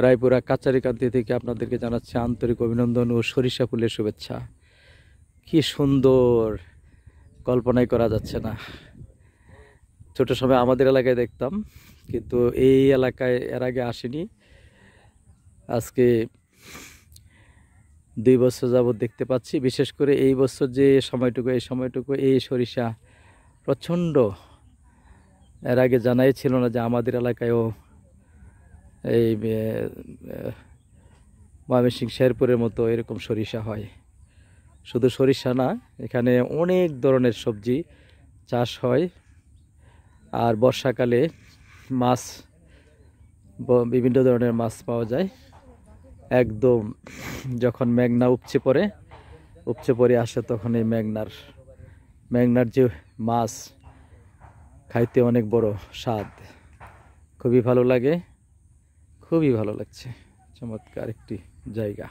রায়পুরা কাচারিকান্তি থেকে আপনাদেরকে জানাচ্ছি আন্তরিক অভিনন্দন ও সরিষা ফুলের শুভেচ্ছা। কি সুন্দর, কল্পনাই করা যাচ্ছে না। ছোট সময় আমাদের এলাকায় দেখতাম, কিন্তু এই এলাকায় এর আগে আসিনি। আজকে 2 বছর যাবৎ দেখতে পাচ্ছি। বিশেষ করে এই বছর যে সময়টুকু এই সরিষা প্রচণ্ড। এর আগে জানাই ছিল না যে আমাদের এলাকায়ও এই ময়মনসিংহ শেরপুরের মতো এরকম সরিষা হয়। শুধু সরিষা না, এখানে অনেক ধরনের সবজি চাষ হয়। আর বর্ষাকালে মাছ, বিভিন্ন ধরনের মাছ পাওয়া যায়। একদম যখন মেঘনা উপচে পড়ে আসে, তখন এই মেঘনার যে মাছ খাইতে অনেক বড় স্বাদ, খুবই ভালো লাগে, খুবই ভালো লাগছে। চমৎকার একটি জায়গা।